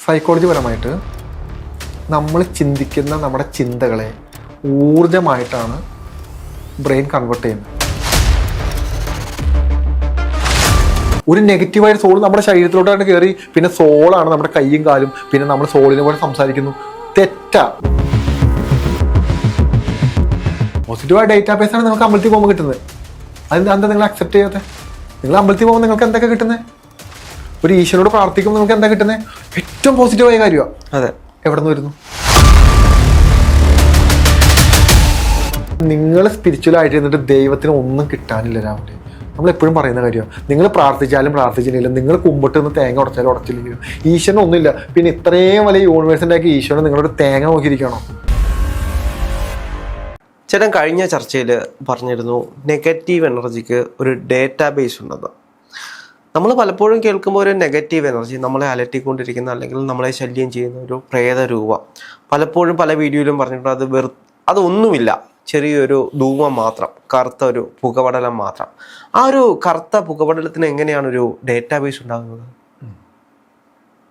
Psychology പരമായിട്ട് നമ്മൾ ചിന്തിക്കുന്ന നമ്മുടെ ചിന്തകളെ ഊർജമായിട്ടാണ് ബ്രെയിൻ കൺവേർട്ട് ചെയ്യുന്നത്. ഒരു നെഗറ്റീവായ സോൾ നമ്മുടെ ശരീരത്തിലോട്ടാണ് കയറി, പിന്നെ സോളാണ് നമ്മുടെ കൈയും കാലും, പിന്നെ നമ്മൾ സോളിനെ പോലെ സംസാരിക്കുന്നു. തെറ്റാ. പോസിറ്റീവായ ഡേറ്റാബേസാണ് നിങ്ങൾക്ക് അമ്പലത്തിൽ പോകുമ്പോൾ കിട്ടുന്നത്. എന്താ നിങ്ങൾ അക്സെപ്റ്റ് ചെയ്യാതെ? നിങ്ങൾ അമ്പലത്തിൽ പോകുമ്പോൾ നിങ്ങൾക്ക് എന്തൊക്കെ കിട്ടുന്നത്? ഒരു ഈശ്വരനോട് പ്രാർത്ഥിക്കുമ്പോൾ നിങ്ങൾക്ക് എന്താ കിട്ടുന്നത്? ഏറ്റവും പോസിറ്റീവായ കാര്യമാണ്. അതെ. എവിടെ നിന്ന് വരുന്നു? നിങ്ങൾ സ്പിരിച്വൽ ആയിട്ട് ഇരുന്നിട്ട് ദൈവത്തിന് ഒന്നും കിട്ടാനില്ല. രാവിലെ നമ്മൾ എപ്പോഴും പറയുന്ന കാര്യമാണ്, നിങ്ങൾ പ്രാർത്ഥിച്ചാലും പ്രാർത്ഥിച്ചില്ലെങ്കിലും, നിങ്ങൾ കുമ്പിട്ട് നിന്ന് തേങ്ങ ഉടച്ചാലും ഉടച്ചില്ലെങ്കിലും ഈശ്വരൻ ഒന്നുമില്ല. പിന്നെ ഇത്രയും വലിയ യൂണിവേഴ്സിൻ്റെ ആക്കി ഈശ്വരൻ നിങ്ങളൊരു തേങ്ങ നോക്കിയിരിക്കണോ? ചേട്ടൻ കഴിഞ്ഞ ചർച്ചയിൽ പറഞ്ഞിരുന്നു നെഗറ്റീവ് എനർജിക്ക് ഒരു ഡേറ്റാബേസ് ഉണ്ടെന്ന്. നമ്മൾ പലപ്പോഴും കേൾക്കുമ്പോൾ ഒരു നെഗറ്റീവ് എനർജി നമ്മളെ അലട്ടിക്കൊണ്ടിരിക്കുന്ന അല്ലെങ്കിൽ നമ്മളെ ശല്യം ചെയ്യുന്ന ഒരു പ്രേതരൂപം, പലപ്പോഴും പല വീഡിയോയിലും പറഞ്ഞിട്ടുണ്ട് അതൊന്നുമില്ല, ചെറിയൊരു ധൂമം മാത്രം, കറുത്ത ഒരു പുകപടലം മാത്രം. ആ ഒരു കറുത്ത പുകപടലത്തിന് എങ്ങനെയാണ് ഒരു ഡേറ്റാബേസ് ഉണ്ടാകുന്നത്?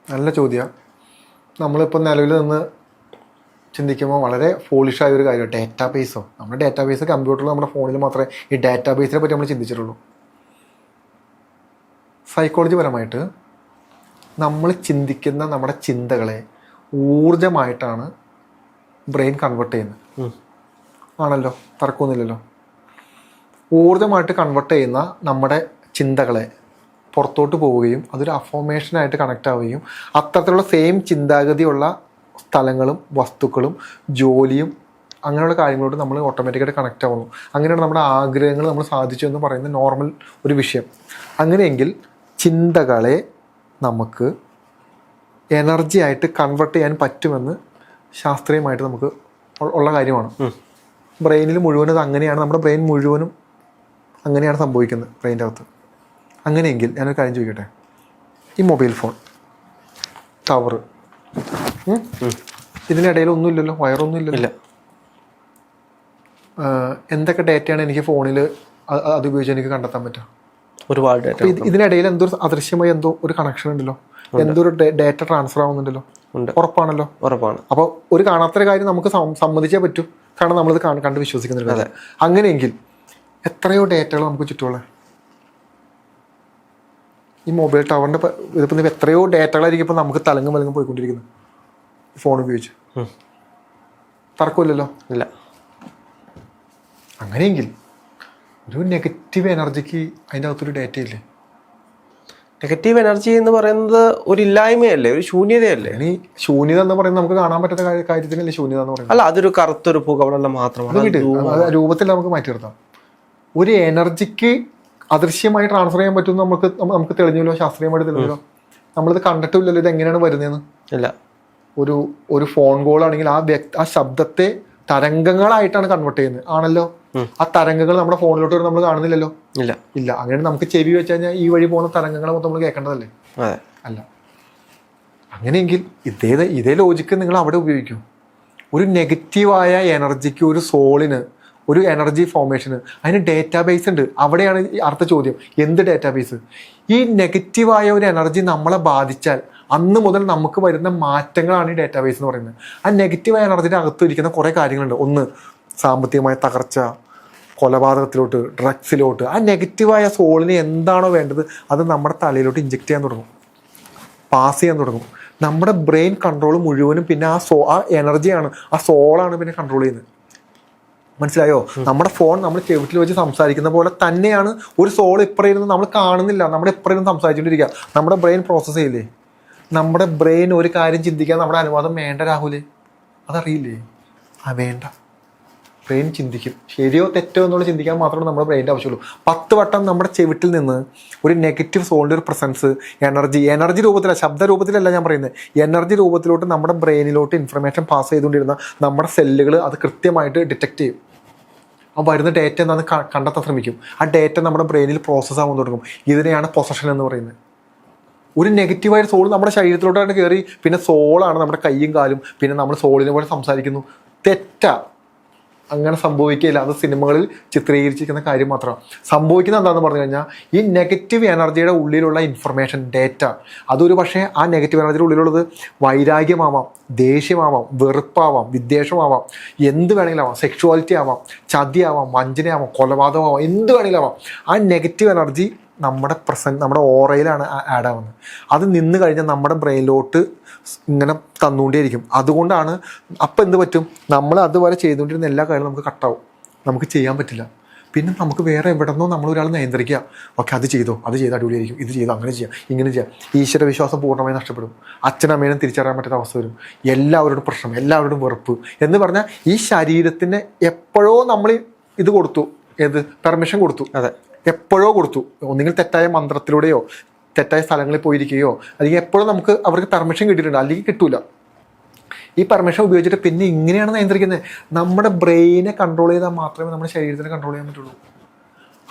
നല്ല ചോദ്യം. നമ്മളിപ്പോൾ നിലവിൽ നിന്ന് ചിന്തിക്കുമ്പോൾ വളരെ ഫോളിഷായ ഒരു കാര്യം, ഡേറ്റാബേസോ. നമ്മുടെ ഡേറ്റാബേസ് കമ്പ്യൂട്ടറിൽ, നമ്മുടെ ഫോണിൽ മാത്രമേ ഈ ഡേറ്റാബേസിനെ പറ്റി നമ്മൾ ചിന്തിച്ചിട്ടുള്ളൂ. സൈക്കോളജി പരമായിട്ട് നമ്മൾ ചിന്തിക്കുന്ന നമ്മുടെ ചിന്തകളെ ഊർജമായിട്ടാണ് ബ്രെയിൻ കൺവേർട്ട് ചെയ്യുന്നത്. ആണല്ലോ, തർക്കമൊന്നുമില്ലല്ലോ. ഊർജമായിട്ട് കൺവേർട്ട് ചെയ്യുന്ന നമ്മുടെ ചിന്തകളെ പുറത്തോട്ട് പോവുകയും അതൊരു അഫോർമേഷനായിട്ട് കണക്റ്റ് ആവുകയും അത്തരത്തിലുള്ള സെയിം ചിന്താഗതിയുള്ള സ്ഥലങ്ങളും വസ്തുക്കളും ജോലിയും അങ്ങനെയുള്ള കാര്യങ്ങളോട് നമ്മൾ ഓട്ടോമാറ്റിക്കായിട്ട് കണക്റ്റ് ആവുന്നു. അങ്ങനെയാണ് നമ്മുടെ ആഗ്രഹങ്ങൾ നമ്മൾ സാധിച്ചു എന്ന് പറയുന്ന നോർമൽ ഒരു വിഷയം. അങ്ങനെയെങ്കിൽ ചിന്തകളെ നമുക്ക് എനർജി ആയിട്ട് കൺവേർട്ട് ചെയ്യാൻ പറ്റുമെന്ന് ശാസ്ത്രീയമായിട്ട് നമുക്ക് ഉള്ള കാര്യമാണ്. ബ്രെയിനിൽ മുഴുവനും അത് അങ്ങനെയാണ്, നമ്മുടെ ബ്രെയിൻ മുഴുവനും അങ്ങനെയാണ് സംഭവിക്കുന്നത് ബ്രെയിൻ്റെ അകത്ത്. അങ്ങനെയെങ്കിൽ ഞാനൊരു കാര്യം ചോദിക്കട്ടെ, ഈ മൊബൈൽ ഫോൺ ടവർ, ഇതിനിടയിൽ ഒന്നുമില്ലല്ലോ, വയറൊന്നും ഇല്ലല്ലോ. എന്തൊക്കെ ഡേറ്റയാണ് എനിക്ക് ഫോണിൽ അത് ഉപയോഗിച്ച് എനിക്ക് കണ്ടെത്താൻ പറ്റുക? ഒരുപാട് ഡേറ്റ. ഇതിനിടയിൽ എന്തോ അദൃശ്യമായി എന്തോ ഒരു കണക്ഷൻ ഉണ്ടല്ലോ, എന്തോ ഒരു ഡേറ്റ ട്രാൻസ്ഫർ ആവുന്നുണ്ടല്ലോ. ഉറപ്പാണല്ലോ? ഉറപ്പാണ്. അപ്പോൾ ഒരു കാണാത്തൊരു കാര്യം നമുക്ക് സമ്മതിച്ചേ പറ്റൂ, കാരണം നമ്മളിത് കണ്ട് വിശ്വസിക്കുന്നില്ല. അങ്ങനെയെങ്കിൽ എത്രയോ ഡേറ്റകൾ നമുക്ക് ചുറ്റുമുള്ള ഈ മൊബൈൽ ടവറിൻ്റെ ഇതിപ്പോൾ എത്രയോ ഡേറ്റകളായിരിക്കും ഇപ്പം നമുക്ക് തലങ്ങും വലങ്ങും പോയിക്കൊണ്ടിരിക്കുന്നത് ഫോൺ ഉപയോഗിച്ച്. തർക്കമില്ലല്ലോ? ഇല്ല. അങ്ങനെയെങ്കിൽ ഒരു നെഗറ്റീവ് എനർജിക്ക് അതിൻ്റെ അകത്തൊരു ഡേറ്റ ഇല്ലേ? നെഗറ്റീവ് എനർജി എന്ന് പറയുന്നത് ഒരു ഇല്ലായ്മയല്ലേ, ഒരു ശൂന്യതയല്ലേ? ഈ ശൂന്യത എന്ന് പറയുന്നത് നമുക്ക് കാണാൻ പറ്റുന്ന കാര്യത്തിനല്ലേ ശൂന്യത എന്ന് പറയുന്നത്? അല്ല, അതൊരു കറുത്തൊരു പുകപടലം മാത്രമാണ്. രൂപത്തിൽ നമുക്ക് മാറ്റി നിർത്താം. ഒരു എനർജിക്ക് അദൃശ്യമായി ട്രാൻസ്ഫർ ചെയ്യാൻ പറ്റും നമുക്ക് തെളിഞ്ഞല്ലോ, ശാസ്ത്രീയമായിട്ട് തെളിഞ്ഞല്ലോ. നമ്മളിത് കണ്ടിട്ടില്ലല്ലോ ഇത് എങ്ങനെയാണ് വരുന്നതെന്ന്. ഇല്ല. ഒരു ഫോൺ കോൾ ആണെങ്കിൽ ആ ശബ്ദത്തെ തരംഗങ്ങളായിട്ടാണ് കൺവേർട്ട് ചെയ്യുന്നത്. ആണല്ലോ? ആ തരംഗങ്ങൾ നമ്മുടെ ഫോണിലോട്ട് നമ്മൾ കാണുന്നില്ലല്ലോ. ഇല്ല. അങ്ങനെ നമുക്ക് ചെവി വെച്ച് കഴിഞ്ഞാൽ ഈ വഴി പോകുന്ന തരംഗങ്ങളെ മൊത്തം നമ്മൾ കേൾക്കേണ്ടതല്ലേ? അല്ല. അങ്ങനെയെങ്കിൽ ഇതേ ലോജിക്ക് നിങ്ങൾ അവിടെ ഉപയോഗിക്കും. ഒരു നെഗറ്റീവായ എനർജിക്ക്, ഒരു സോളിന്, ഒരു എനർജി ഫോർമേഷന് അതിന് ഡേറ്റാബേസ് ഉണ്ട്. അവിടെയാണ് അടുത്ത ചോദ്യം, എന്ത് ഡേറ്റാബേസ്? ഈ നെഗറ്റീവായ ഒരു എനർജി നമ്മളെ ബാധിച്ചാൽ അന്ന് മുതൽ നമുക്ക് വരുന്ന മാറ്റങ്ങളാണ് ഈ ഡേറ്റാബേസ് എന്ന് പറയുന്നത്. ആ നെഗറ്റീവായ എനർജിയുടെ അകത്തിരിക്കുന്ന കുറേ കാര്യങ്ങളുണ്ട്. ഒന്ന്, സാമ്പത്തികമായ തകർച്ച, കൊലപാതകത്തിലോട്ട്, ഡ്രഗ്സിലോട്ട്. ആ നെഗറ്റീവായ സോളിന് എന്താണോ വേണ്ടത് അത് നമ്മുടെ തലയിലോട്ട് ഇഞ്ചെക്ട് ചെയ്യാൻ തുടങ്ങും, പാസ് ചെയ്യാൻ തുടങ്ങും. നമ്മുടെ ബ്രെയിൻ കൺട്രോൾ മുഴുവനും പിന്നെ ആ എനർജിയാണ്, ആ സോളാണ് പിന്നെ കൺട്രോൾ ചെയ്യുന്നത്. മനസ്സിലായോ? നമ്മുടെ ഫോൺ നമ്മൾ ചെവിട്ടിൽ വെച്ച് സംസാരിക്കുന്ന പോലെ തന്നെയാണ് ഒരു സോൾ ഇപ്പറയുന്നത് നമ്മൾ കാണുന്നില്ല. നമ്മുടെ ഇപ്പറയും സംസാരിച്ചുകൊണ്ടിരിക്കുക. നമ്മുടെ ബ്രെയിൻ പ്രോസസ്സ് ചെയ്യില്ലേ? നമ്മുടെ ബ്രെയിൻ ഒരു കാര്യം ചിന്തിക്കാൻ നമ്മുടെ അനുവാദം വേണ്ട രാഹുലേ? അതറിയില്ലേ? വേണ്ട. ബ്രെയിൻ ചിന്തിക്കും. ശരിയോ തെറ്റോ എന്നുള്ള ചിന്തിക്കാൻ മാത്രമേ നമ്മുടെ ബ്രെയിൻ്റെ ആവശ്യമുള്ളൂ. 10 വട്ടം നമ്മുടെ ചെവിട്ടിൽ നിന്ന് ഒരു നെഗറ്റീവ് സോളിൻ്റെ ഒരു പ്രസൻസ്, എനർജി രൂപത്തിലല്ല, ശബ്ദ രൂപത്തിലല്ല ഞാൻ പറയുന്നത്, എനർജി രൂപത്തിലോട്ട് നമ്മുടെ ബ്രെയിനിലോട്ട് ഇൻഫർമേഷൻ പാസ് ചെയ്തുകൊണ്ടിരുന്ന നമ്മുടെ സെല്ലുകൾ അത് കൃത്യമായിട്ട് ഡിറ്റക്ട് ചെയ്യും. ആ വരുന്ന ഡേറ്റ എന്താണെന്ന് കണ്ടെത്താൻ ശ്രമിക്കും. ആ ഡേറ്റ നമ്മുടെ ബ്രെയിനിൽ പ്രോസസ്സ് ആവാൻ തുടങ്ങും. ഇതിനെയാണ് പൊസഷൻ എന്ന് പറയുന്നത്. ഒരു നെഗറ്റീവായ സോൾ നമ്മുടെ ശരീരത്തിലോട്ടാണ് കയറി, പിന്നെ സോളാണ് നമ്മുടെ കൈയും കാലും, പിന്നെ നമ്മൾ സോളിനെ പോലെ സംസാരിക്കുന്നു. തെറ്റാ. അങ്ങനെ സംഭവിക്കില്ല. അത് സിനിമകളിൽ ചിത്രീകരിച്ചിരിക്കുന്ന കാര്യം മാത്രമാണ്. സംഭവിക്കുന്നത് എന്താണെന്ന് പറഞ്ഞു കഴിഞ്ഞാൽ ഈ നെഗറ്റീവ് എനർജിയുടെ ഉള്ളിലുള്ള ഇൻഫർമേഷൻ, ഡേറ്റ, അതൊരു പക്ഷേ ആ നെഗറ്റീവ് എനർജിയുടെ ഉള്ളിലുള്ളത് വൈരാഗ്യമാവാം, ദേഷ്യമാവാം, വെറുപ്പാവാം, വിദ്വേഷമാവാം, എന്ത് വേണമെങ്കിലും ആവാം, സെക്ഷുവാലിറ്റി ആവാം, ചതിയാവാം, വഞ്ചനയാവാം, കൊലപാതകമാവാം, എന്ത് വേണമെങ്കിലും ആവാം. ആ നെഗറ്റീവ് എനർജി നമ്മുടെ നമ്മുടെ ഓറയിലാണ് ആഡ് ആവുന്നത്. അത് നിന്ന് കഴിഞ്ഞാൽ നമ്മുടെ ബ്രെയിനിലോട്ട് ഇങ്ങനെ തന്നുകൊണ്ടേയിരിക്കും. അതുകൊണ്ടാണ് അപ്പം എന്ത് പറ്റും, നമ്മൾ അതുപോലെ ചെയ്തുകൊണ്ടിരുന്ന എല്ലാ കാര്യങ്ങളും നമുക്ക് കട്ടാവും, നമുക്ക് ചെയ്യാൻ പറ്റില്ല. പിന്നെ നമുക്ക് വേറെ എവിടെ നിന്നോ നമ്മളൊരാൾ നിയന്ത്രിക്കുക. ഓക്കെ, അത് ചെയ്തോ, അത് ചെയ്ത് അടിപൊളിയായിരിക്കും, ഇത് ചെയ്തോ, അങ്ങനെ ചെയ്യാം, ഇങ്ങനെ ചെയ്യാം. ഈശ്വരവിശ്വാസം പൂർണ്ണമായി നഷ്ടപ്പെടും. അച്ഛനമ്മേനും തിരിച്ചറിയാൻ പറ്റാത്ത അവസ്ഥ വരും. എല്ലാവരോടും പ്രശ്നം, എല്ലാവരോടും വെറുപ്പ് എന്ന് പറഞ്ഞാൽ ഈ ശരീരത്തിന് എപ്പോഴോ നമ്മൾ ഇത് കൊടുത്തു, പെർമിഷൻ കൊടുത്തു. അതെ, എപ്പോഴോ കൊടുത്തു. ഒന്നുകിൽ തെറ്റായ മന്ത്രത്തിലൂടെയോ തെറ്റായ സ്ഥലങ്ങളിൽ പോയിരിക്കുകയോ, അല്ലെങ്കിൽ എപ്പോഴും നമുക്ക് അവർക്ക് പെർമിഷൻ കിട്ടിയിട്ടുണ്ട്, അല്ലെങ്കിൽ കിട്ടൂല. ഈ പെർമിഷൻ ഉപയോഗിച്ചിട്ട് പിന്നെ ഇങ്ങനെയാണ് നിയന്ത്രിക്കുന്നത്. നമ്മുടെ ബ്രെയിനെ കൺട്രോൾ ചെയ്താൽ മാത്രമേ നമ്മുടെ ശരീരത്തിനെ കൺട്രോൾ ചെയ്യാൻ പറ്റുള്ളൂ.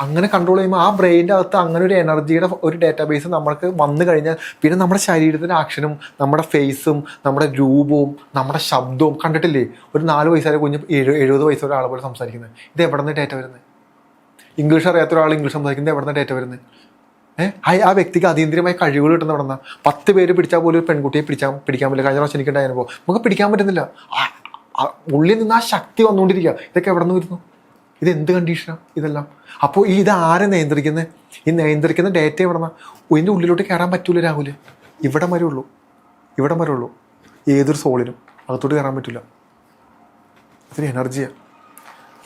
അങ്ങനെ കൺട്രോൾ ചെയ്യുമ്പോൾ ആ ബ്രെയിൻ്റെ അകത്ത് അങ്ങനെ ഒരു എനർജിയുടെ ഒരു ഡേറ്റാബേസ് നമ്മൾക്ക് വന്നു കഴിഞ്ഞാൽ പിന്നെ നമ്മുടെ ശരീരത്തിൻ്റെ ആക്ഷനും, നമ്മുടെ ഫേസും, നമ്മുടെ രൂപവും, നമ്മുടെ ശബ്ദവും കണ്ടിട്ടില്ലേ? ഒരു 4 വയസ്സായ കുഞ്ഞ് 70 വയസ്സുള്ള ഒരാളെ പോലെ സംസാരിക്കുന്നത്. ഇത് എവിടെ നിന്ന് ഡേറ്റ വരുന്നത്? ഇംഗ്ലീഷ് അറിയാത്ത ഒരാൾ ഇംഗ്ലീഷ് സംസാരിക്കുന്നത് എവിടെ നിന്ന് ഡേറ്റ വരുന്നത്? ആ വ്യക്തിക്ക് അതീന്ദ്രിയമായ കഴിവുകൾ കിട്ടുന്ന എവിടെ നിന്നാണ്? 10 പേര് പിടിച്ചാൽ പോലും ഒരു പെൺകുട്ടിയെ പിടിക്കാൻ പറ്റില്ല. കഴിഞ്ഞ പ്രാവശ്യം എനിക്കുണ്ടായ അനുഭവം, നമുക്ക് പിടിക്കാൻ പറ്റുന്നില്ല. ഉള്ളിൽ നിന്ന് ആ ശക്തി വന്നുകൊണ്ടിരിക്കുക. ഇതൊക്കെ എവിടെ നിന്ന് വരുന്നു? ഇത് എന്ത് കണ്ടീഷനാണ് ഇതെല്ലാം? അപ്പോൾ ഇത് ആരെ നിയന്ത്രിക്കുന്നത്? ഈ നിയന്ത്രിക്കുന്ന ഡേറ്റ എവിടെ നിന്നാണ്? ഇതിൻ്റെ ഉള്ളിലോട്ട് കയറാൻ പറ്റൂല രാഹുൽ. ഇവിടം വരെ ഉള്ളൂ. ഏതൊരു സോളിനും അകത്തോട്ട് കയറാൻ പറ്റില്ല. ഇതൊരു എനർജിയാണ്.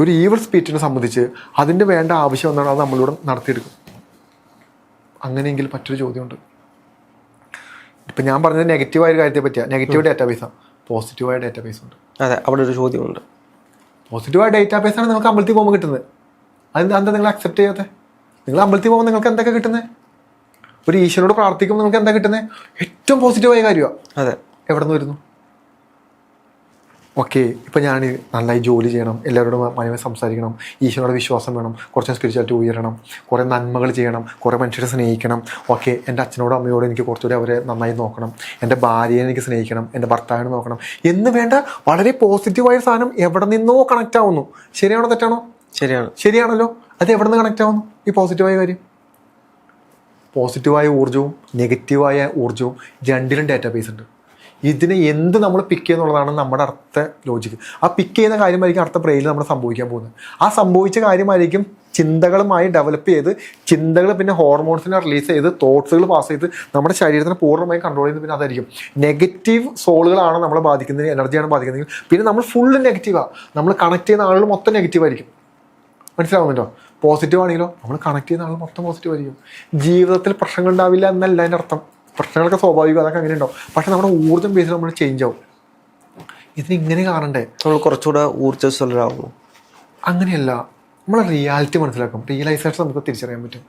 ഒരു ഈവൽ സ്പിരിറ്റിനെ സംബന്ധിച്ച് അതിൻ്റെ വേണ്ട ആവശ്യം എന്താണ്, അത് നമ്മളിവിടെ നടത്തിയെടുക്കും. അങ്ങനെയെങ്കിൽ മറ്റൊരു ചോദ്യമുണ്ട്. ഇപ്പം ഞാൻ പറഞ്ഞത് നെഗറ്റീവായ ഒരു കാര്യത്തെ പറ്റിയാണ്. നെഗറ്റീവ് ഡേറ്റാബേസാണ്, പോസിറ്റീവായ ഡേറ്റാബേസ് ഉണ്ട്. അതെ, അവിടെ ഒരു ചോദ്യമുണ്ട്. പോസിറ്റീവായ ഡേറ്റാബേസാണ് നിങ്ങൾക്ക് അമ്പലത്തിൽ പോകുമ്പോൾ കിട്ടുന്നത്. എന്താ നിങ്ങൾ അക്സെപ്റ്റ് ചെയ്യാത്തത്? നിങ്ങൾ അമ്പലത്തിൽ പോകുമ്പോൾ നിങ്ങൾക്ക് എന്തൊക്കെ കിട്ടുന്നത്? ഒരു ഈശ്വരനോട് പ്രാർത്ഥിക്കുമ്പോൾ നിങ്ങൾക്ക് എന്താ കിട്ടുന്നത്? ഏറ്റവും പോസിറ്റീവായ കാര്യമാണ്. അതെ, എവിടെ നിന്ന് വരുന്നു? ഓക്കെ, ഇപ്പം ഞാൻ നന്നായി ജോലി ചെയ്യണം, എല്ലാവരോടും മനമായി സംസാരിക്കണം, ഈശ്വരനോട് വിശ്വാസം വേണം, കുറച്ച് സ്പിരിച്വാലിറ്റി ഉയരണം, കുറേ നന്മകൾ ചെയ്യണം, കുറേ മനുഷ്യരെ സ്നേഹിക്കണം. ഓക്കെ, എൻ്റെ അച്ഛനോടും അമ്മയോടും എനിക്ക് കുറച്ചുകൂടി അവരെ നന്നായി നോക്കണം, എൻ്റെ ഭാര്യയെ എനിക്ക് സ്നേഹിക്കണം, എൻ്റെ ഭർത്താവിനെ നോക്കണം എന്ന് വേണ്ട വളരെ പോസിറ്റീവായ സാധനം എവിടെ നിന്നോ കണക്റ്റ് ആവുന്നു. ശരിയാണോ തെറ്റാണോ? ശരിയാണല്ലോ. അത് എവിടെ നിന്ന് കണക്റ്റ് ആവുന്നു? ഈ പോസിറ്റീവായ കാര്യം. പോസിറ്റീവായ ഊർജ്ജവും നെഗറ്റീവായ ഊർജ്ജവും രണ്ടിലും ഡേറ്റാബേസ് ഉണ്ട്. ഇതിനെ എന്ത് നമ്മൾ പിക്ക് ചെയ്യുന്നുള്ളതാണ് നമ്മുടെ അടുത്ത ലോജിക്ക്. ആ പിക്ക് ചെയ്യുന്ന കാര്യമായിരിക്കും അടുത്ത ബ്രെയിനിൽ നമ്മൾ സംഭവിക്കാൻ പോകുന്നത്. ആ സംഭവിച്ച കാര്യമായിരിക്കും ചിന്തകളുമായി ഡെവലപ്പ് ചെയ്ത്, ചിന്തകൾ പിന്നെ ഹോർമോൺസിനെ റിലീസ് ചെയ്ത്, തോട്ട്സുകൾ പാസ് ചെയ്ത് നമ്മുടെ ശരീരത്തിനെ പൂർണ്ണമായും കൺട്രോൾ ചെയ്യുന്നത്. പിന്നെ അതായിരിക്കും നെഗറ്റീവ് സോളുകളാണ് നമ്മളെ ബാധിക്കുന്നത്, എനർജിയാണ് ബാധിക്കുന്നത്. പിന്നെ നമ്മൾ ഫുള്ള് നെഗറ്റീവാണ്. നമ്മൾ കണക്ട് ചെയ്യുന്ന ആളുകൾ മൊത്തം നെഗറ്റീവായിരിക്കും. മനസ്സിലാവുന്നുണ്ടോ? പോസിറ്റീവ് ആണെങ്കിലോ നമ്മൾ കണക്ട് ചെയ്യുന്ന ആളുകൾ മൊത്തം പോസിറ്റീവ് ആയിരിക്കും. ജീവിതത്തിൽ പ്രശ്നങ്ങൾ ഉണ്ടാവില്ല എന്നല്ല അതിൻ്റെ അർത്ഥം. പ്രശ്നങ്ങളൊക്കെ സ്വാഭാവികം, അതൊക്കെ അങ്ങനെ ഉണ്ടാവും. പക്ഷെ നമ്മുടെ ഊർജ്ജം ബേസിൽ നമ്മൾ ചേഞ്ച് ആവും. ഇതിനിങ്ങനെ കാണണ്ടേ? നമ്മൾ കുറച്ചുകൂടെ ഊർജ്ജസ്വലരാകും. അങ്ങനെയല്ല, നമ്മൾ റിയാലിറ്റി മനസ്സിലാക്കും. റിയലൈസേഷൻ നമുക്ക് തിരിച്ചറിയാൻ പറ്റും.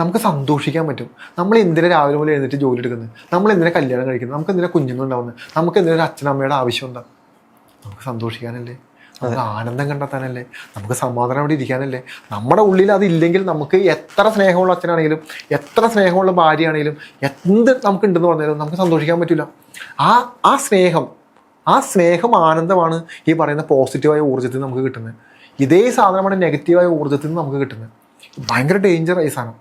നമുക്ക് സന്തോഷിക്കാൻ പറ്റും. നമ്മൾ എന്തിനാ രാവിലെ മുതൽ എഴുന്നേറ്റ് ജോലി എടുക്കുന്നത്? നമ്മൾ എന്തിനാ കല്യാണം കഴിക്കുന്നത്? നമുക്ക് എന്തിനാ കുഞ്ഞുങ്ങളുണ്ടാവുന്നത്? നമുക്ക് എന്തിനാ അച്ഛനമ്മയുടെ ആവശ്യം എന്താ? നമുക്ക് സന്തോഷിക്കാനല്ലേ, നമുക്ക് ആനന്ദം കണ്ടെത്താനല്ലേ, നമുക്ക് സമാധാനം അവിടെ ഇരിക്കാനല്ലേ. നമ്മുടെ ഉള്ളിൽ അതില്ലെങ്കിൽ നമുക്ക് എത്ര സ്നേഹമുള്ള അച്ഛനാണെങ്കിലും, എത്ര സ്നേഹമുള്ള ഭാര്യയാണെങ്കിലും, എന്ത് നമുക്കുണ്ടെന്ന് പറഞ്ഞാലും നമുക്ക് സന്തോഷിക്കാൻ പറ്റില്ല. ആ സ്നേഹം ആനന്ദമാണ് ഈ പറയുന്ന പോസിറ്റീവായ ഊർജ്ജത്തിൽ നിന്ന് നമുക്ക് കിട്ടുന്നത്. ഇതേ സാധനമാണ് നെഗറ്റീവായ ഊർജ്ജത്തിൽ നിന്ന് നമുക്ക് കിട്ടുന്നത്. ഭയങ്കര ഡേഞ്ചറായ സാധനം.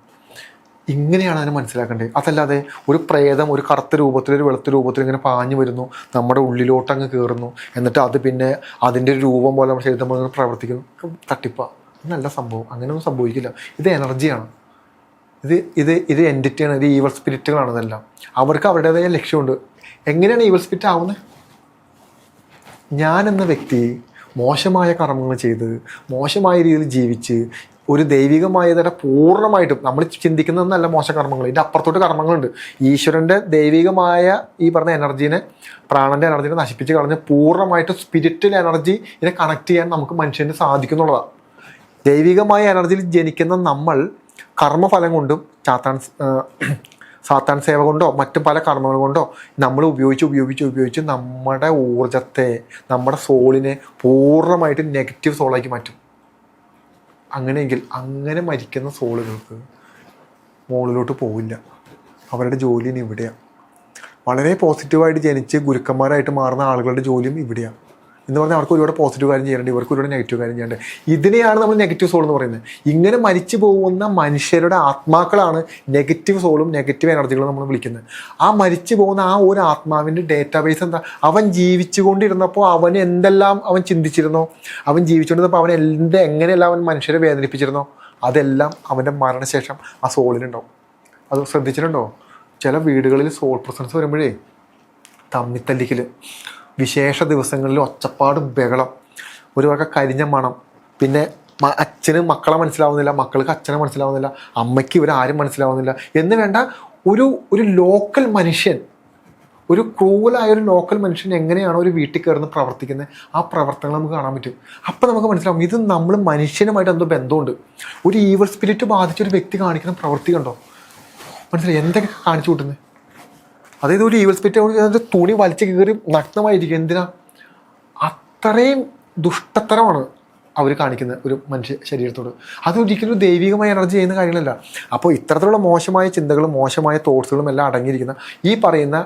ഇങ്ങനെയാണ് അതിനെ മനസ്സിലാക്കേണ്ടത്. അതല്ലാതെ ഒരു പ്രേതം ഒരു കറുത്ത രൂപത്തിൽ, ഒരു വെളുത്ത രൂപത്തിൽ ഇങ്ങനെ പാഞ്ഞു വരുന്നു, നമ്മുടെ ഉള്ളിലോട്ട് അങ്ങ് കയറുന്നു, എന്നിട്ട് അത് പിന്നെ അതിൻ്റെ ഒരു രൂപം പോലെ നമ്മുടെ ശരീരത്തിൽ നമ്മൾ പ്രവർത്തിക്കുന്നു. തട്ടിപ്പാണ്. നല്ല സംഭവം. അങ്ങനെയൊന്നും സംഭവിക്കില്ല. ഇത് എനർജിയാണ്. ഇത് എൻറ്റിറ്റിയാണ്. ഇത് ഈവൽ സ്പിരിറ്റുകളാണ്. ഇതെല്ലാം അവർക്ക് അവരുടേതായ ലക്ഷ്യമുണ്ട്. എങ്ങനെയാണ് ഈവൽ സ്പിരിറ്റ് ആവുന്നത്? ഞാൻ എന്ന വ്യക്തി മോശമായ കർമ്മങ്ങൾ ചെയ്ത്, മോശമായ രീതിയിൽ ജീവിച്ച്, ഒരു ദൈവികമായതിനെ പൂർണ്ണമായിട്ടും നമ്മൾ ചിന്തിക്കുന്നതെന്നല്ല മോശകർമ്മങ്ങൾ, ഇതിൻ്റെ അപ്പുറത്തോട്ട് കർമ്മങ്ങളുണ്ട്. ഈശ്വരൻ്റെ ദൈവികമായ ഈ പറഞ്ഞ എനർജീനെ, പ്രാണൻ്റെ എനർജീനെ നശിപ്പിച്ച് കളഞ്ഞ് പൂർണ്ണമായിട്ട് സ്പിരിച്വൽ എനർജി ഇതിനെ കണക്ട് ചെയ്യാൻ നമുക്ക് മനുഷ്യന് സാധിക്കുന്നുള്ളതാണ്. ദൈവികമായ എനർജിയിൽ ജനിക്കുന്ന നമ്മൾ കർമ്മഫലം കൊണ്ടും സാത്താൻ സേവ കൊണ്ടോ മറ്റു പല കർമ്മങ്ങൾ കൊണ്ടോ നമ്മൾ ഉപയോഗിച്ച് നമ്മുടെ ഊർജത്തെ, നമ്മുടെ സോളിനെ പൂർണ്ണമായിട്ട് നെഗറ്റീവ് സോളാക്കി മാറ്റും. അങ്ങനെയെങ്കിൽ അങ്ങനെ മരിക്കുന്ന സോളുകൾക്ക് മുകളിലോട്ട് പോവില്ല. അവരുടെ ജോലിയും ഇവിടെയാണ്. വളരെ പോസിറ്റീവായിട്ട് ജനിച്ച് ഗുരുക്കന്മാരായിട്ട് മാറുന്ന ആളുകളുടെ ജോലിയും ഇവിടെയാണ്. എന്ന് പറഞ്ഞാൽ അവർക്ക് ഒരുപാട് പോസിറ്റീവ് കാര്യം ചെയ്യാനുണ്ട്, ഇവർക്ക് ഒരുപാട് നെഗറ്റീവ് കാര്യം ചെയ്യാനുണ്ട്. ഇതിനെയാണ് നമ്മൾ നെഗറ്റീവ് സോൾ എന്ന് പറയുന്നത്. ഇങ്ങനെ മരിച്ചു പോകുന്ന മനുഷ്യരുടെ ആത്മാക്കളാണ് നെഗറ്റീവ് സോളും നെഗറ്റീവ് എനർജികളും നമ്മൾ വിളിക്കുന്നത്. ആ മരിച്ചു പോകുന്ന ആ ഒരു ആത്മാവിൻ്റെ ഡേറ്റാബേസ് എന്താ? അവൻ ജീവിച്ചുകൊണ്ടിരുന്നപ്പോൾ അവൻ എന്തെല്ലാം അവൻ ചിന്തിച്ചിരുന്നോ, അവൻ ജീവിച്ചുകൊണ്ടിരുന്നപ്പോൾ അവൻ എങ്ങനെയെല്ലാം അവൻ മനുഷ്യരെ വേദനിപ്പിച്ചിരുന്നോ, അതെല്ലാം അവൻ്റെ മരണശേഷം ആ സോളിനുണ്ടാവും. അത് ശ്രദ്ധിച്ചിട്ടുണ്ടോ? ചില വീടുകളിൽ സോൾ പ്രസൻസ് വരുമ്പോഴേ തമ്മിത്തല്ലിക്കൽ, വിശേഷ ദിവസങ്ങളിൽ ഒച്ചപ്പാടും ബഹളം, ഒരു വക കരിഞ്ഞ മണം, പിന്നെ അച്ഛന് മക്കളെ മനസ്സിലാവുന്നില്ല, മക്കൾക്ക് അച്ഛനെ മനസ്സിലാവുന്നില്ല, അമ്മയ്ക്ക് ഇവരാരും മനസ്സിലാവുന്നില്ല എന്ന് വേണ്ട ഒരു ലോക്കൽ മനുഷ്യൻ, ഒരു ക്രൂവലായ ഒരു ലോക്കൽ മനുഷ്യൻ എങ്ങനെയാണോ ഒരു വീട്ടിൽ കയറുന്ന പ്രവർത്തിക്കുന്നത്, ആ പ്രവർത്തനങ്ങൾ നമുക്ക് കാണാൻ പറ്റും. അപ്പം നമുക്ക് മനസ്സിലാവും ഇത് നമ്മൾ മനുഷ്യനുമായിട്ട് എന്തോ ബന്ധമുണ്ട്. ഒരു ഈവൽ സ്പിരിറ്റ് ബാധിച്ചൊരു വ്യക്തി കാണിക്കുന്ന പ്രവൃത്തി കണ്ടോ, മനസ്സിലായി എന്തൊക്കെ കാണിച്ചു കൂട്ടുന്നത്. അതായത് ഒരു ഈവൽ സ്പിരിറ്റ് തുണി വലിച്ചു കയറി നഗ്നമായിരിക്കും. എന്തിനാ? അത്രയും ദുഷ്ടത്തരമാണ് അവർ കാണിക്കുന്നത് ഒരു മനുഷ്യ ശരീരത്തോട്. അതൊരിക്കലും ദൈവികമായ എനർജി ചെയ്യുന്ന കാര്യങ്ങളല്ല. അപ്പോൾ ഇത്തരത്തിലുള്ള മോശമായ ചിന്തകളും മോശമായ തോട്ട്സുകളും എല്ലാം അടങ്ങിയിരിക്കുന്ന ഈ പറയുന്ന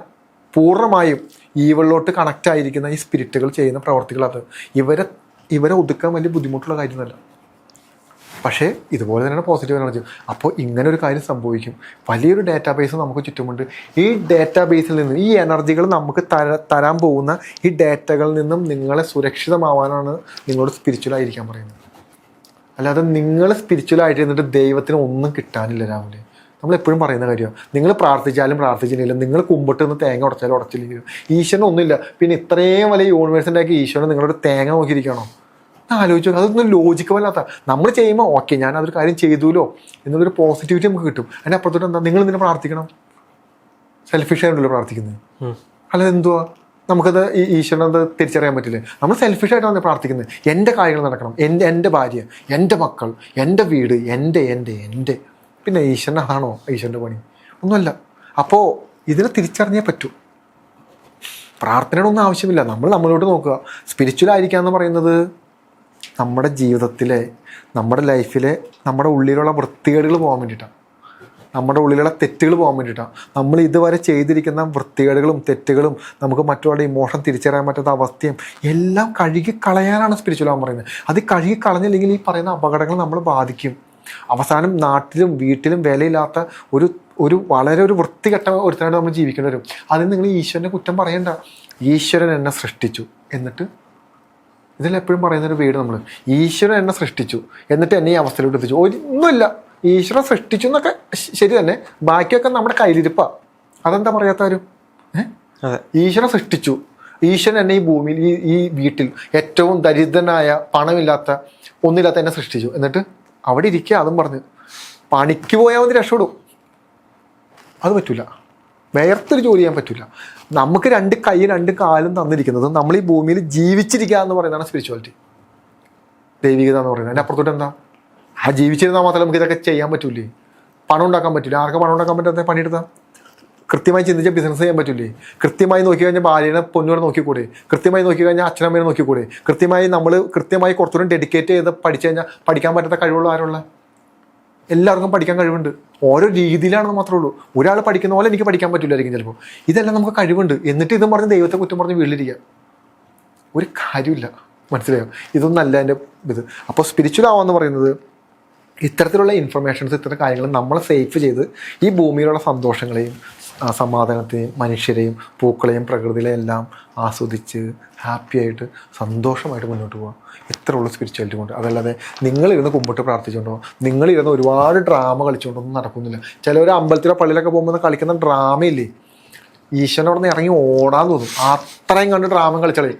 പൂർണ്ണമായും ഈവളിലോട്ട് കണക്റ്റ് ആയിരിക്കുന്ന ഈ സ്പിരിറ്റുകൾ ചെയ്യുന്ന പ്രവർത്തികൾ, അത് ഇവരെ ഒതുക്കാൻ വലിയ ബുദ്ധിമുട്ടുള്ള കാര്യമൊന്നുമല്ല. പക്ഷേ ഇതുപോലെ തന്നെയാണ് പോസിറ്റീവ് എനർജി. അപ്പോൾ ഇങ്ങനെ ഒരു കാര്യം സംഭവിക്കും. വലിയൊരു ഡാറ്റാബേസ് നമുക്ക് ചുറ്റുമുണ്ട്. ഈ ഡാറ്റാബേസിൽ നിന്ന് ഈ എനർജികൾ നമുക്ക് തരാൻ പോകുന്ന ഈ ഡാറ്റകളിൽ നിന്നും നിങ്ങളെ സുരക്ഷിതമാവാനാണ് നിങ്ങളോട് സ്പിരിച്വലായിരിക്കാൻ പറയുന്നത്. അല്ലാതെ നിങ്ങൾ സ്പിരിച്വലായിട്ടിരുന്നിട്ട് ദൈവത്തിന് ഒന്നും കിട്ടാനില്ല. രാവിലെ നമ്മളെപ്പോഴും പറയുന്ന കാര്യമാണ്, നിങ്ങൾ പ്രാർത്ഥിച്ചാലും പ്രാർത്ഥിച്ചില്ലെങ്കിലും, നിങ്ങൾ കുമ്പിട്ട് നിന്ന് തേങ്ങ ഉടച്ചാലും ഉടച്ചില്ലെങ്കിലും ഈശ്വരൻ ഒന്നുമില്ല. പിന്നെ ഇത്രയും വലിയ യൂണിവേഴ്സിൻ്റെ ആക്കി ഈശ്വരൻ നിങ്ങളോട് തേങ്ങ നോക്കിയിരിക്കണോ? ആലോചിച്ചു നോക്കുക. അതൊന്നും ലോജിക്കമല്ലാത്ത. നമ്മൾ ചെയ്യുമ്പോൾ ഓക്കെ ഞാൻ അതൊരു കാര്യം ചെയ്തുല്ലോ എന്നുള്ളൊരു പോസിറ്റിവിറ്റി നമുക്ക് കിട്ടും. അതിൻ്റെ അപ്പുറത്തോട്ട് എന്താ, നിങ്ങൾ എന്തിനാ പ്രാർത്ഥിക്കണം? സെൽഫിഷായിട്ടുണ്ടല്ലോ പ്രാർത്ഥിക്കുന്നത്. അല്ലാതെ എന്തുവാ നമുക്കത് ഈ ഈശ്വരനത് തിരിച്ചറിയാൻ പറ്റില്ലേ? നമ്മൾ സെൽഫിഷായിട്ടാണ് പ്രാർത്ഥിക്കുന്നത്. എൻ്റെ കാര്യങ്ങൾ നടക്കണം, എൻ്റെ ഭാര്യ, എൻ്റെ മക്കൾ, എൻ്റെ വീട്, എൻ്റെ പിന്നെ ഈശ്വരൻ അതാണോ ഈശ്വരൻ്റെ പണി? ഒന്നുമല്ല. അപ്പോൾ ഇതിനെ തിരിച്ചറിഞ്ഞേ പറ്റൂ. പ്രാർത്ഥനയുടെ ഒന്നും ആവശ്യമില്ല. നമ്മളോട്ട് നോക്കുക. സ്പിരിച്വലായിരിക്കുക എന്ന് പറയുന്നത് നമ്മുടെ ജീവിതത്തിലെ, നമ്മുടെ ലൈഫിലെ, നമ്മുടെ ഉള്ളിലുള്ള വൃത്തികേടുകൾ പോകാൻ വേണ്ടിയിട്ടാണ്, നമ്മുടെ ഉള്ളിലുള്ള തെറ്റുകൾ പോകാൻ വേണ്ടിയിട്ടാണ്. നമ്മൾ ഇതുവരെ ചെയ്തിരിക്കുന്ന വൃത്തികേടുകളും തെറ്റുകളും നമുക്ക് മറ്റുള്ളവരുടെ ഇമോഷൻ തിരിച്ചറിയാൻ പറ്റാത്ത അവസ്ഥയും എല്ലാം കഴുകി കളയാനാണ് സ്പിരിച്വലാകാൻ പറയുന്നത്. അത് കഴുകി കളഞ്ഞില്ലെങ്കിൽ ഈ പറയുന്ന അപകടങ്ങൾ നമ്മൾ ബാധിക്കും. അവസാനം നാട്ടിലും വീട്ടിലും വിലയില്ലാത്ത ഒരു വളരെ വൃത്തികെട്ട ഒരുത്തനായിട്ട് നമ്മൾ ജീവിക്കേണ്ടി വരും. അതിന് നിങ്ങൾ ഈശ്വരനെ കുറ്റം പറയണ്ട. ഈശ്വരൻ എന്നെ സൃഷ്ടിച്ചു, എന്നിട്ട് ഇതിലെപ്പോഴും പറയുന്നൊരു വീട് നമ്മൾ, ഈശ്വരൻ എന്നെ സൃഷ്ടിച്ചു എന്നിട്ട് എന്നെ ഈ അവസ്ഥയിലോട്ട് എത്തിച്ചു. ഒന്നുമില്ല, ഈശ്വരൻ സൃഷ്ടിച്ചു എന്നൊക്കെ ശരി തന്നെ, ബാക്കിയൊക്കെ നമ്മുടെ കയ്യിലിരിപ്പാ. അതെന്താ പറയാത്തവരും? ഈശ്വരൻ സൃഷ്ടിച്ചു, ഈശ്വരൻ എന്നെ ഈ ഭൂമിയിൽ ഈ വീട്ടിൽ ഏറ്റവും ദരിദ്രനായ പണമില്ലാത്ത ഒന്നില്ലാത്ത എന്നെ സൃഷ്ടിച്ചു, എന്നിട്ട് അവിടെ ഇരിക്കുക. അതും പറഞ്ഞ് പണിക്ക് പോയാൽ മതി, രക്ഷപ്പെടും. അത് പറ്റൂല. വേർത്തൊരു ജോലി ചെയ്യാൻ പറ്റില്ല. നമുക്ക് 2 കൈ 2 കാലും തന്നിരിക്കുന്നത് നമ്മൾ ഈ ഭൂമിയിൽ ജീവിച്ചിരിക്കുക എന്ന് പറയുന്നതാണ് സ്പിരിച്വാലിറ്റി, ദൈവികത എന്ന് പറയുന്നത്. അതിൻ്റെ അപ്പുറത്തോട്ട് എന്താ? ആ ജീവിച്ചിരുന്നാൽ മാത്രമേ നമുക്ക് ഇതൊക്കെ ചെയ്യാൻ പറ്റൂലേ? പണം ഉണ്ടാക്കാൻ പറ്റില്ല. ആർക്കും പണം ഉണ്ടാക്കാൻ പറ്റാത്ത പണിയെടുത്താൽ? കൃത്യമായി ചിന്തിച്ച ബിസിനസ് ചെയ്യാൻ പറ്റില്ലേ? കൃത്യമായി നോക്കി കഴിഞ്ഞാൽ ഭാര്യനെ പൊന്നൂരെ നോക്കിക്കൂടെ? കൃത്യമായി നോക്കി കഴിഞ്ഞാൽ അച്ഛനമ്മേനെ നോക്കിക്കൂടെ? കൃത്യമായി കുറച്ചുകൂടി ഡെഡിക്കേറ്റ് ചെയ്ത് പഠിച്ചു കഴിഞ്ഞാൽ പഠിക്കാൻ പറ്റാത്ത കഴിവുള്ള ആരുള്ള? എല്ലാവർക്കും പഠിക്കാൻ കഴിവുണ്ട്. ഓരോ രീതിയിലാണെന്ന് മാത്രമേ ഉള്ളൂ. ഒരാൾ പഠിക്കുന്ന പോലെ എനിക്ക് പഠിക്കാൻ പറ്റില്ലായിരിക്കും ചിലപ്പോൾ. ഇതെല്ലാം നമുക്ക് കഴിവുണ്ട്. എന്നിട്ട് ഇതും പറഞ്ഞ് ദൈവത്തെ കുറ്റം പറഞ്ഞ് വീട്ടിലിരിക്കുക ഒരു കാര്യമില്ല. മനസ്സിലായോ? ഇതൊന്നും അല്ല എൻ്റെ ഇത്. അപ്പോൾ സ്പിരിച്വൽ ആവാന്ന് പറയുന്നത് ഇത്തരത്തിലുള്ള ഇൻഫർമേഷൻസ്, ഇത്തരം കാര്യങ്ങൾ നമ്മളെ സേഫ് ചെയ്ത് ഈ ഭൂമിയിലുള്ള സന്തോഷങ്ങളെയും സമാധാനത്തെയും മനുഷ്യരെയും പൂക്കളെയും പ്രകൃതിയിലെയും എല്ലാം ആസ്വദിച്ച് ഹാപ്പിയായിട്ട് സന്തോഷമായിട്ട് മുന്നോട്ട് പോകാം. ഇത്രയുള്ള സ്പിരിച്വാലിറ്റി കൊണ്ട്. അതല്ലാതെ നിങ്ങളിരുന്ന് കുമ്പിട്ട് പ്രാർത്ഥിച്ചുകൊണ്ടോ, നിങ്ങളിരുന്ന് ഒരുപാട് ഡ്രാമ കളിച്ചുകൊണ്ടൊന്നും നടക്കുന്നില്ല. ചിലവർ അമ്പലത്തിലോ പള്ളിയിലൊക്കെ പോകുമ്പോൾ കളിക്കുന്ന ഡ്രാമയില്ലേ, ഈശ്വരൻ അവിടെ നിന്ന് ഇറങ്ങി ഓടാൻ തോന്നും. അത്രയും കണ്ട് ഡ്രാമ കളിച്ചാലേ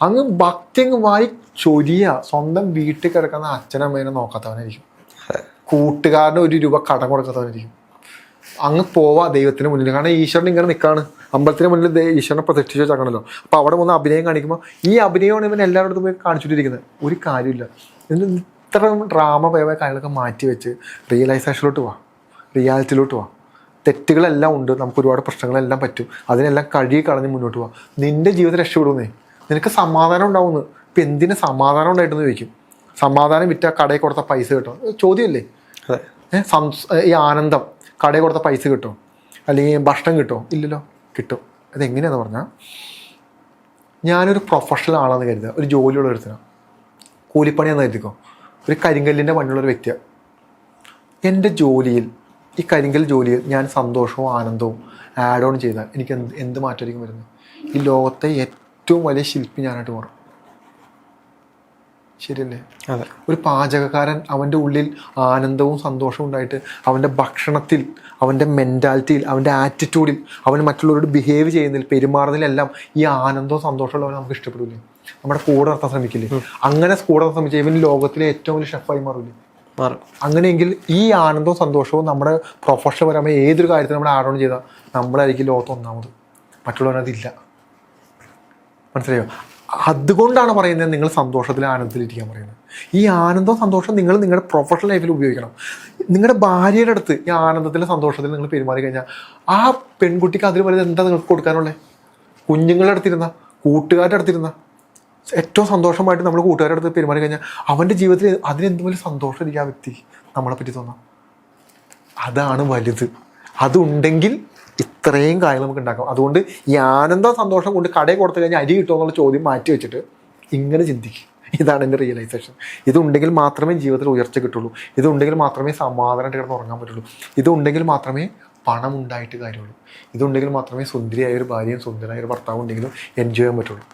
അങ്ങ് ഭക്തി അങ്ങ് വാരി ചൊരിയ. സ്വന്തം വീട്ടിൽ കിടക്കുന്ന അച്ഛനമ്മേനെ നോക്കാത്തവനായിരിക്കും, കൂട്ടുകാരന് 1 രൂപ കടം കൊടുക്കാത്തവനായിരിക്കും. അങ്ങ് പോവാ ദൈവത്തിന് മുന്നിൽ. കാരണം ഈശ്വരൻ ഇങ്ങനെ നിൽക്കാണ്, അമ്പലത്തിന് മുന്നിൽ ഈശ്വരനെ പ്രതിഷ്ഠിച്ച് വെച്ചാണല്ലോ. അപ്പോൾ അവിടെ വന്ന് അഭിനയം കാണിക്കുമ്പോൾ ഈ അഭിനയമാണ് ഇവൻ എല്ലാവരുടെ പോയി കാണിച്ചുകൊണ്ടിരിക്കുന്നത്. ഒരു കാര്യമില്ല. ഇതിന് ഇത്ര ഡ്രാമ പരമായ കാര്യങ്ങളൊക്കെ മാറ്റി വെച്ച് റിയലൈസേഷനിലോട്ട് പോവാം, റിയാലിറ്റിയിലോട്ട് പോവാം. തെറ്റുകളെല്ലാം ഉണ്ട്, നമുക്ക് ഒരുപാട് പ്രശ്നങ്ങളെല്ലാം പറ്റും. അതിനെല്ലാം കഴുകി കളഞ്ഞ് മുന്നോട്ട് പോവാം. നിൻ്റെ ജീവിതം രക്ഷപ്പെടുന്നേ, നിനക്ക് സമാധാനം ഉണ്ടാവുന്നു. ഇപ്പം എന്തിനു സമാധാനം ഉണ്ടായിട്ടെന്ന് ചോദിക്കും. സമാധാനം വിറ്റ കടയിൽ കൊടുത്ത പൈസ കിട്ടും? ചോദ്യമല്ലേ? ഈ ആനന്ദം കടയിൽ കൊടുത്ത പൈസ കിട്ടും, അല്ലെങ്കിൽ ഭക്ഷണം കിട്ടുമോ? ഇല്ലല്ലോ. കിട്ടും. അതെങ്ങനെയാണെന്ന് പറഞ്ഞാൽ ഞാനൊരു പ്രൊഫഷണൽ ആളാണെന്ന് കരുതുക, ഒരു ജോലിയുള്ള ഒരുത്തനാണ്, കൂലിപ്പണിയാണെന്ന് കരുതിക്കോ, ഒരു കരിങ്കല്ലിൻ്റെ പണിയുള്ളൊരു വ്യക്തിയാണ്. എൻ്റെ ജോലിയിൽ, ഈ കരിങ്കൽ ജോലിയിൽ ഞാൻ സന്തോഷവും ആനന്ദവും ആഡ് ഓൺ ചെയ്താൽ എനിക്ക് എന്ത് മാറ്റമായിരിക്കും വരുന്നത്? ഈ ലോകത്തെ ഏറ്റവും വലിയ ശില്പി ഞാനായിട്ട് മാറും. ശരിയല്ലേ? അതെ. ഒരു പാചകക്കാരൻ അവൻ്റെ ഉള്ളിൽ ആനന്ദവും സന്തോഷവും ഉണ്ടായിട്ട് അവൻ്റെ ഭക്ഷണത്തിൽ, അവൻ്റെ മെൻറ്റാലിറ്റിയിൽ, അവൻ്റെ ആറ്റിറ്റ്യൂഡിൽ, അവന് മറ്റുള്ളവരോട് ബിഹേവ് ചെയ്യുന്നതിൽ, പെരുമാറുന്നതിലെല്ലാം ഈ ആനന്ദവും സന്തോഷമുള്ളവരെ നമുക്ക് ഇഷ്ടപ്പെടില്ലേ? നമ്മുടെ കൂടെ നിർത്താൻ ശ്രമിക്കില്ലേ? അങ്ങനെ കൂടെ നിർത്താൻ ശ്രമിച്ചാൽ ഇവൻ ലോകത്തിലെ ഏറ്റവും വലിയ ഷെഫായി മാറില്ലേ? അങ്ങനെയെങ്കിൽ ഈ ആനന്ദവും സന്തോഷവും നമ്മുടെ പ്രൊഫഷണൽപരമായ ഏതൊരു കാര്യത്തിൽ നമ്മൾ ആഡ് ഓൺ ചെയ്താൽ നമ്മളായിരിക്കും ലോകത്ത് ഒന്നാമത്, മറ്റുള്ളവരതില്ല. മനസ്സിലായോ? അതുകൊണ്ടാണ് പറയുന്നത് നിങ്ങൾ സന്തോഷത്തിൽ ആനന്ദത്തിലിരിക്കാൻ പറയുന്നത്. ഈ ആനന്ദവും സന്തോഷവും നിങ്ങൾ നിങ്ങളുടെ പ്രൊഫഷണൽ ലൈഫിൽ ഉപയോഗിക്കണം. നിങ്ങളുടെ ഭാര്യയുടെ അടുത്ത് ഈ ആനന്ദത്തിലും സന്തോഷത്തിലും നിങ്ങൾ പെരുമാറി കഴിഞ്ഞാൽ ആ പെൺകുട്ടിക്ക് അതിൽ വലുത് എന്താ നിങ്ങൾക്ക് കൊടുക്കാനുള്ളത്? കുഞ്ഞുങ്ങളുടെ അടുത്തിരുന്ന, കൂട്ടുകാരുടെ അടുത്തിരുന്ന, ഏറ്റവും സന്തോഷമായിട്ട് നമ്മൾ കൂട്ടുകാരുടെ അടുത്ത് പെരുമാറി കഴിഞ്ഞാൽ അവൻ്റെ ജീവിതത്തിൽ അതിനെന്ത് വലിയ സന്തോഷമായിരിക്കും ആ വ്യക്തി നമ്മളെ പറ്റി തോന്നാം. അതാണ് വലുത്. അതുണ്ടെങ്കിൽ ഇത്രയും കാര്യങ്ങൾ നമുക്ക് ഉണ്ടാക്കാം. അതുകൊണ്ട് ഈ ആനന്ദം സന്തോഷം കൊണ്ട് കടയിൽ കൊടുത്തു കഴിഞ്ഞാൽ അരി കിട്ടുമോ എന്നുള്ള ചോദ്യം മാറ്റി വെച്ചിട്ട് ഇങ്ങനെ ചിന്തിക്കും. ഇതാണ് എൻ്റെ റിയലൈസേഷൻ. ഇതുണ്ടെങ്കിൽ മാത്രമേ ജീവിതത്തിൽ ഉയർച്ച കിട്ടുള്ളൂ. ഇതുണ്ടെങ്കിൽ മാത്രമേ സമാധാനമായിട്ട് കിടന്ന് ഉറങ്ങാൻ പറ്റുള്ളൂ. ഇതുണ്ടെങ്കിൽ മാത്രമേ പണം ഉണ്ടായിട്ട് കാര്യമുള്ളൂ. ഇതുണ്ടെങ്കിൽ മാത്രമേ സുന്ദരിയായ ഒരു ഭാര്യയും സുന്ദരമായ ഒരു ഭർത്താവും ഉണ്ടെങ്കിലും എൻജോയ് ചെയ്യാൻ പറ്റുള്ളൂ.